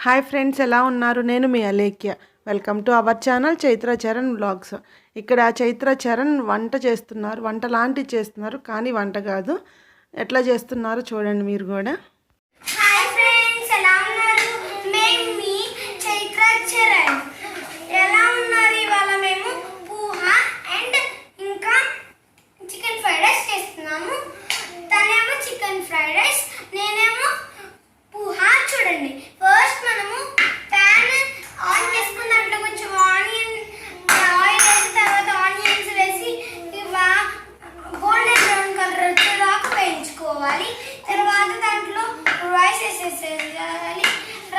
Hi friends, ఎలా ఉన్నారు? నేను మీ Alekhya. Welcome to our channel Chaitra Charan vlogs. ఇక్కడ చైత్ర చరణ్ వంట చేస్తున్నారు. వంట లాంటివి చేస్తున్నారు, కానీ వంట కాదు. ఎట్లా చేస్తున్నారో చూడండి మీరు కూడా. హాయ్ ఫ్రెండ్స్, ఎలా ఉన్నారు? మేము మీ చైత్ర చరణ్. ఎలా ఉన్నారు? ఇవాళ మేము పూహా అండ్ ఇంకా చికెన్ ఫ్రైడ్ రైస్ చేస్తున్నాము. తనేమో చికెన్ ఫ్రైడ్ రైస్, నేనేమో పూహా. చూడండి, ఫస్ట్ మనము ప్యాన్ ఆన్ చేసుకున్న దాంట్లో కొంచెం ఆయిల్ వేసిన తర్వాత ఆనియన్స్ వేసి గోల్డెన్ బ్రౌన్ కలర్ వచ్చేదాకా వేయించుకోవాలి. తర్వాత దాంట్లో రైస్ వేసేసేయాలి.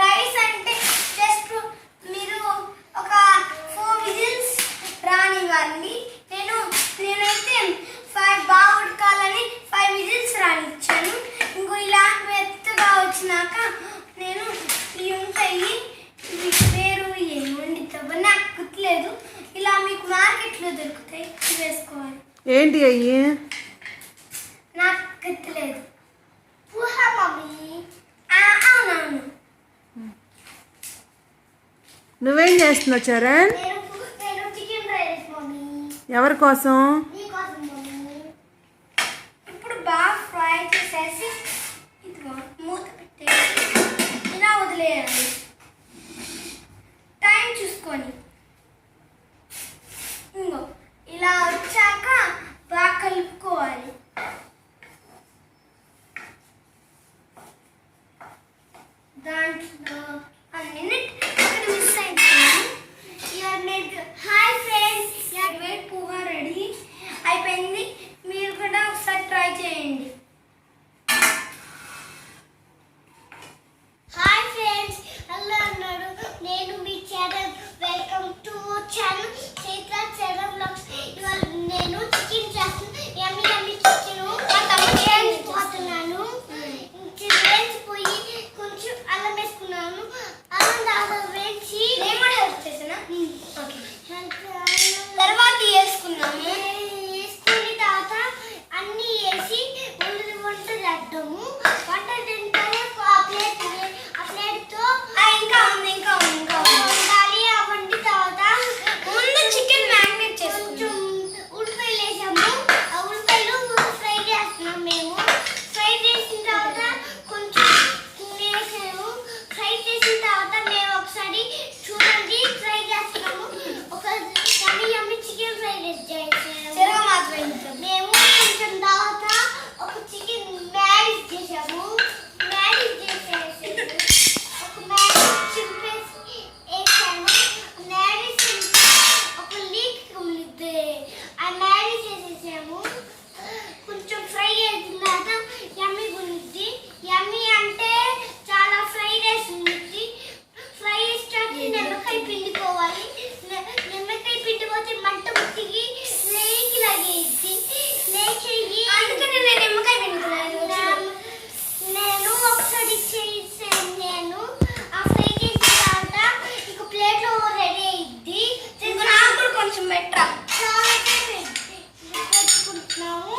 రైస్ అంటే జస్ట్ మీరు ఒక 4 విజిల్స్ రానివ్వాలి. నేనైతే 5 బాగా ఉడకాలని 5 విజిల్స్ రానిచ్చాను. ఇంకో ఇలా మెత్తగా వచ్చినాక నేను ఇవి ఉంటాయి, పేరు ఏమి వండిద్దామో నాకు గుర్తులేదు. ఇలా మీకు మార్కెట్లో దొరుకుతాయి, వేసుకోవాలి. ఏంటి అయ్యి? నాకు గుర్తులేదు. పూహా మమ్మీ. అవునవును. నువ్వేం చేస్తున్నావు చరణ్? నేను చికెన్ ఫ్రై రైస్ మమ్మీ. ఎవరి కోసం? నీకోసం మమ్మీ. ఇప్పుడు బాగా ఫ్రై చేసేసి ఇదిగో మూత పెట్టేసి ఇలా వదిలేయాలి. టైం చూసుకొని ఇంకో ఇలా వచ్చాక బాగా కలుపుకోవాలి. దాంట్లో అక్కడ మిస్ అయిపోయింది. హాయ్ ఫ్రెండ్స్, వెయిట్ పూహా రెడీ అయిపోయింది. మీరు కూడా ఒకసారి ట్రై చేయండి. హాయ్ ఫ్రెండ్స్, ఎలా ఉన్నారు? నేను మీ channel. Welcome to channel Chaitra Charan vlogs. ఇవాళ నేను చికెన్ చేస్తున్నాను. యమ్మీ యమ్మీ చికెన్ పోతున్నాను. వేసిపోయి కొంచెం అల్లం వేసుకున్నాను. అల్లం దాకా వేసి తర్వాత వేసుకున్నాము. వేసుకుని తర్వాత అన్నీ వేసి వంట చేద్దాము. వంట తింటానే ఆ ప్లేట్తో ఇంకా వండాలి. ఆ వండి తర్వాత ముందు చికెన్ మ్యారినేట్ చేసుకుంటాం. ఉల్లిపాయలు వేసాము. ఆ ఉల్లిపాయలు ఫ్రై చేస్తున్నాం. మేము ఫ్రై చేసిన తర్వాత కొంచెం వేసాము. ఫ్రై చేసిన తర్వాత మేము ఒకసారి చూడండి, ఫ్రై చేస్తున్నాము. ఒక యమ్మీ చికెన్ ఫ్రై చేసాము. మేము కొంచెం తర్వాత ఒక చికెన్ మ్యారినేట్ చేసాము. మ్యారినేట్ చేసేసి ఒక మ్యారినేట్ చింపేసి వేసాము. మ్యారినేట్ ఒక లీక్ ఉంది, ఆ మ్యారినేట్ చేసేసాము. కొంచెం ఫ్రై చేసిన తర్వాత యమ్మీ ఉంది. యమ్మీ అంటే చాలా ఫ్రై రైస్ ఉంది. ఫ్రై చేసి నిమ్మకాయ పిండుకోవాలి. నిమ్మకాయ పిండిపోతే మంట ఉట్టికి లేకి లాగేది. లేచి అందుకని నేను నిమ్మకాయ పిండుకున్నాను. నేను ఒకసారి చేసాను. నేను ఆ ఫ్రై చేసిన తర్వాత ఇక ప్లేట్లో రెడీ అయ్యింది. నాకు కూడా కొంచెం బెటర్ పెట్టుకుంటున్నాము.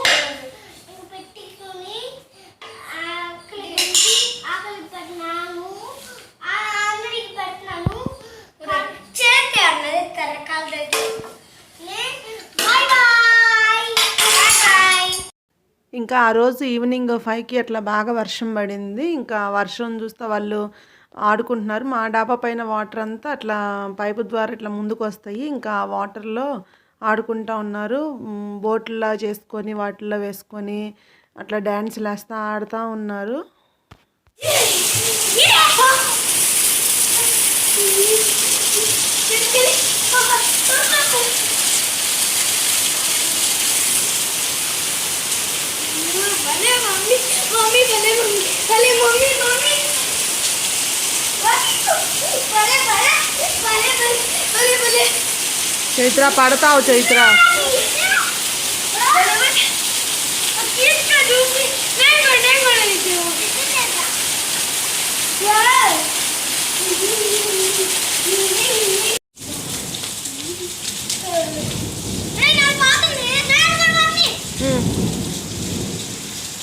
పెట్టుకుని ఆకలి పెట్టినాను. అందరికి పెట్టినాను. చేస్తే అన్నది తరకాల ఇంకా ఆ రోజు ఈవినింగ్ 5కి అట్లా బాగా వర్షం పడింది. ఇంకా వర్షం చూస్తే వాళ్ళు ఆడుకుంటున్నారు. మా డాబా పైన వాటర్ అంతా అట్లా పైపు ద్వారా ఇట్లా ముందుకు వస్తాయి. ఇంకా ఆ వాటర్లో ఆడుకుంటూ ఉన్నారు. బోట్లా చేసుకొని వాటిల్లో వేసుకొని అట్లా డ్యాన్స్లు వేస్తూ ఆడుతూ ఉన్నారు. చైత్ర పడతావు చైత్ర.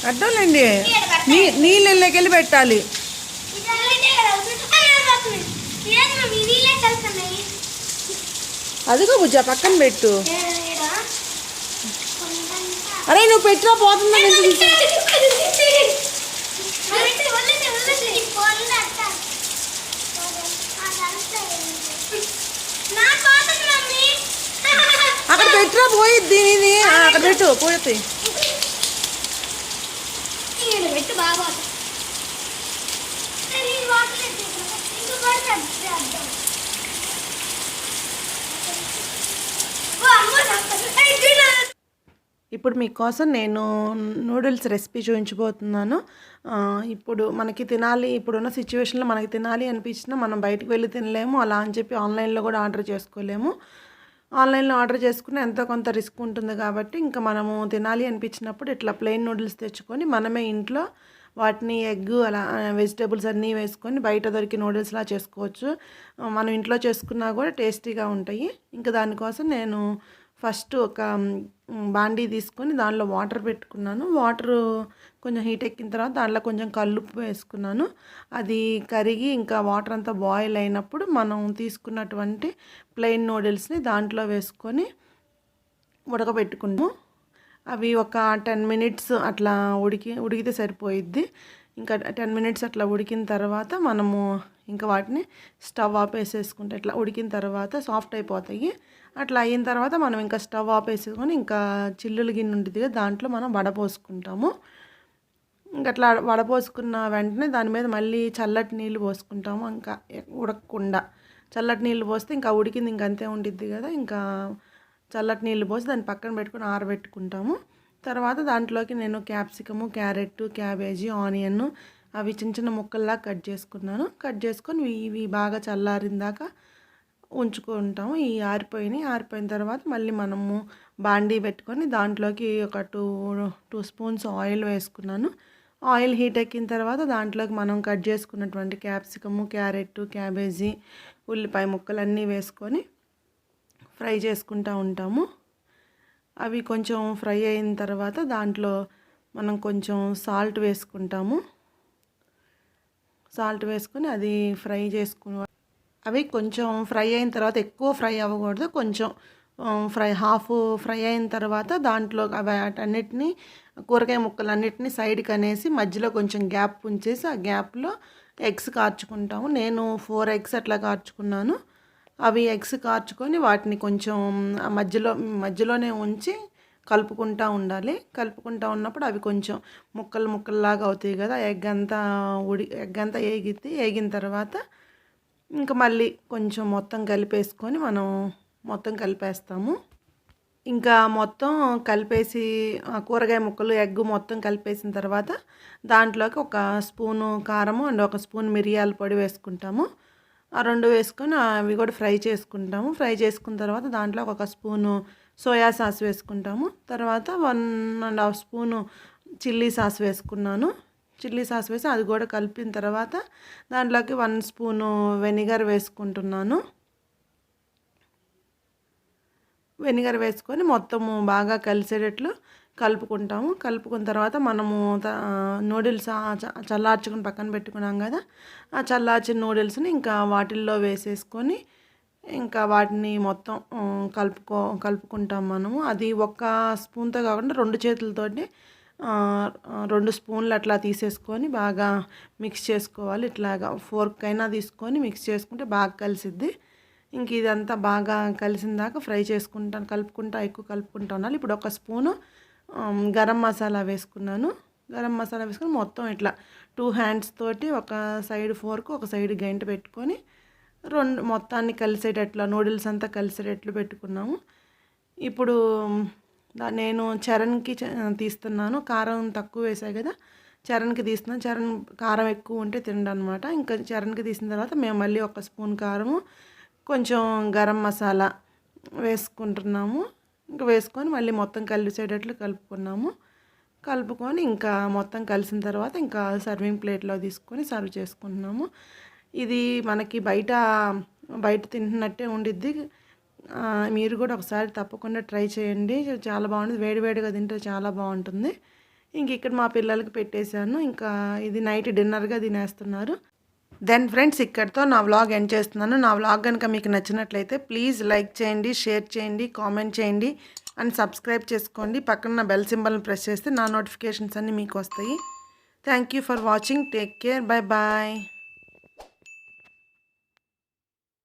అడ్డంలేండి, నీళ్ళకి వెళ్ళి పెట్టాలి. అదిగో బుజ్జ పక్కన పెట్టు. ఈడ అరే నువ్వు పెట్టినా పోతుందా అక్కడ పెట్టినా పోయిద్ది ఇది. అక్కడ పెట్టు పోయిద్ది. పెట్టు బాగా ఇప్పుడు మీకోసం నేను నూడిల్స్ రెసిపీ చూపించబోతున్నాను. ఇప్పుడు మనకి తినాలి, ఇప్పుడున్న సిచ్యువేషన్లో మనకి తినాలి అనిపించినా మనం బయటికి వెళ్ళి తినలేము. అలా అని చెప్పి ఆన్లైన్లో కూడా ఆర్డర్ చేసుకోలేము. ఆన్లైన్లో ఆర్డర్ చేసుకుని ఎంతో కొంత రిస్క్ ఉంటుంది కాబట్టి ఇంకా మనము తినాలి అనిపించినప్పుడు ఇట్లా ప్లెయిన్ నూడిల్స్ తెచ్చుకొని మనమే ఇంట్లో వాటిని ఎగ్ అలా వెజిటేబుల్స్ అన్నీ వేసుకొని బయట దొరికి నూడిల్స్లా చేసుకోవచ్చు. మనం ఇంట్లో చేసుకున్నా కూడా టేస్టీగా ఉంటాయి. ఇంకా దానికోసం నేను ఫస్ట్ ఒక బాండీ తీసుకొని దానిలో వాటర్ పెట్టుకున్నాను. వాటరు కొంచెం హీట్ ఎక్కిన తర్వాత దాంట్లో కొంచెం కల్లుప్పు వేసుకున్నాను. అది కరిగి ఇంకా వాటర్ అంతా బాయిల్ అయినప్పుడు మనం తీసుకున్నటువంటి ప్లెయిన్ నూడిల్స్ని దాంట్లో వేసుకొని ఉడకబెట్టుకున్నాము. అవి ఒక 10 మినిట్స్ అట్లా ఉడికితే సరిపోయిద్ది. ఇంకా 10 మినిట్స్ అట్లా ఉడికిన తర్వాత మనము ఇంకా వాటిని స్టవ్ ఆపేసేసుకుంటే ఇట్లా ఉడికిన తర్వాత సాఫ్ట్ అయిపోతాయి. అట్లా అయిన తర్వాత మనం ఇంకా స్టవ్ ఆపేసుకొని ఇంకా చిల్లులు గిన్నె ఉంటుంది కదా దాంట్లో మనం వడపోసుకుంటాము. ఇంకా అట్లా వడపోసుకున్న వెంటనే దాని మీద మళ్ళీ చల్లటి నీళ్ళు పోసుకుంటాము. ఇంకా ఉడకకుండా చల్లటి నీళ్ళు పోస్తే ఇంకా ఉడికింది ఇంక అంతే ఉండిద్ది కదా. ఇంకా చల్లటి నీళ్ళు పోసి దాన్ని పక్కన పెట్టుకొని ఆరబెట్టుకుంటాము. తర్వాత దాంట్లోకి నేను క్యాప్సికము, క్యారెట్, క్యాబేజీ, ఆనియన్ అవి చిన్న చిన్న ముక్కల్లా కట్ చేసుకున్నాను. కట్ చేసుకొని ఇవి బాగా చల్లారిందాక ఉంచుకుంటాము. ఈ ఆరిపోయిన తర్వాత మళ్ళీ మనము బాండీ పెట్టుకొని దాంట్లోకి ఒక టూ స్పూన్స్ ఆయిల్ వేసుకున్నాను. ఆయిల్ హీట్ ఎక్కిన తర్వాత దాంట్లోకి మనం కట్ చేసుకున్నటువంటి క్యాప్సికము, క్యారెట్, క్యాబేజీ, ఉల్లిపాయ ముక్కలు అన్నీ వేసుకొని ఫ్రై చేసుకుంటూ ఉంటాము. అవి కొంచెం ఫ్రై అయిన తర్వాత దాంట్లో మనం కొంచెం సాల్ట్ వేసుకుంటాము. సాల్ట్ వేసుకొని అది ఫ్రై చేసుకుని అవి కొంచెం ఫ్రై అయిన తర్వాత ఎక్కువ ఫ్రై అవ్వకూడదు, కొంచెం హాఫ్ ఫ్రై అయిన తర్వాత దాంట్లో అవి అన్నిటినీ కూరగాయ ముక్కలన్నిటినీ సైడ్కి అనేసి మధ్యలో కొంచెం గ్యాప్ ఉంచేసి ఆ గ్యాప్లో ఎగ్స్ కార్చుకుంటాము. నేను 4 ఎగ్స్ అట్లా కార్చుకున్నాను. అవి ఎగ్స్ కార్చుకొని వాటిని కొంచెం మధ్యలోనే ఉంచి కలుపుకుంటూ ఉండాలి. కలుపుకుంటూ ఉన్నప్పుడు అవి కొంచెం ముక్కల్లాగా అవుతాయి కదా. ఎగ్ అంతా ఏగిన తర్వాత ఇంకా మళ్ళీ కొంచెం మొత్తం కలిపేసుకొని మనం మొత్తం కలిపేస్తాము. ఇంకా మొత్తం కలిపేసి కూరగాయ ముక్కలు ఎగ్ మొత్తం కలిపేసిన తర్వాత దాంట్లోకి ఒక స్పూను కారము అండ్ ఒక స్పూన్ మిరియాల పొడి వేసుకుంటాము. ఆ 2 వేసుకొని అవి కూడా ఫ్రై చేసుకుంటాము. ఫ్రై చేసుకున్న తర్వాత దాంట్లో ఒక స్పూను సోయా సాస్ వేసుకుంటాము. తర్వాత 1.5 స్పూను చిల్లీ సాస్ వేసుకున్నాను. చిల్లీ సాస్ వేసి అది కూడా కలిపిన తర్వాత దాంట్లోకి 1 స్పూను వెనిగర్ వేసుకుంటున్నాను. వెనిగర్ వేసుకొని మొత్తము బాగా కలిసేటట్లు కలుపుకుంటాము. కలుపుకున్న తర్వాత మనము నూడిల్స్ చల్లార్చుకుని పక్కన పెట్టుకున్నాం కదా. ఆ చల్లార్చిన నూడిల్స్ని ఇంకా వాటిల్లో వేసేసుకొని ఇంకా వాటిని మొత్తం కలుపుకుంటాం మనము. అది ఒక్క స్పూన్తో కాకుండా 2 చేతులతోటి 2 స్పూన్లు అట్లా తీసేసుకొని బాగా మిక్స్ చేసుకోవాలి. ఇట్లాగా ఫోర్క్ అయినా తీసుకొని మిక్స్ చేసుకుంటే బాగా కలిసిద్ది. ఇంక ఇదంతా బాగా కలిసిన దాకా ఎక్కువ కలుపుకుంటా ఉండాలి. ఇప్పుడు ఒక స్పూను గరం మసాలా వేసుకున్నాను. గరం మసాలా వేసుకొని మొత్తం ఇట్లా 2 హ్యాండ్స్ తోటి ఒక సైడ్ ఫోర్క్ ఒక సైడ్ గంట పెట్టుకొని మొత్తాన్ని కలిసేటట్లు నూడిల్స్ అంతా కలిసేటట్లు పెట్టుకున్నాము. ఇప్పుడు నేను చరణ్కి తీస్తున్నాను. కారం తక్కువ వేసాయి కదా, చరణ్కి తీస్తున్నాను. చరణ్ కారం ఎక్కువ ఉంటే తినడు అనమాట. ఇంకా చరణ్కి తీసిన తర్వాత మేము మళ్ళీ ఒక స్పూన్ కారము కొంచెం గరం మసాలా వేసుకుంటున్నాము. ఇంకా వేసుకొని మళ్ళీ మొత్తం కలిసేటట్లు కలుపుకొని ఇంకా మొత్తం కలిసిన తర్వాత ఇంకా సర్వింగ్ ప్లేట్లో తీసుకొని సర్వ్ చేసుకుంటున్నాము. ఇది మనకి బయట తింటున్నట్టే ఉండిద్ది. మీరు కూడా ఒకసారి తప్పకుండా ట్రై చేయండి. చాలా బాగుంటుంది. వేడివేడిగా తింటే చాలా బాగుంటుంది. ఇంక ఇక్కడ మా పిల్లలకి పెట్టేశాను. ఇంకా ఇది నైట్ డిన్నర్గా తినేస్తున్నారు. దెన్ ఫ్రెండ్స్ ఇక్కడితో నా వ్లాగ్ ఎండ్ చేస్తున్నాను. నా వ్లాగ్ కనుక మీకు నచ్చినట్లయితే ప్లీజ్ లైక్ చేయండి, షేర్ చేయండి, కామెంట్ చేయండి అండ్ సబ్స్క్రైబ్ చేసుకోండి. పక్కన బెల్ సింబల్ని ప్రెస్ చేస్తే నా నోటిఫికేషన్స్ అన్నీ మీకు వస్తాయి. Thank you for watching. Take care. Bye bye.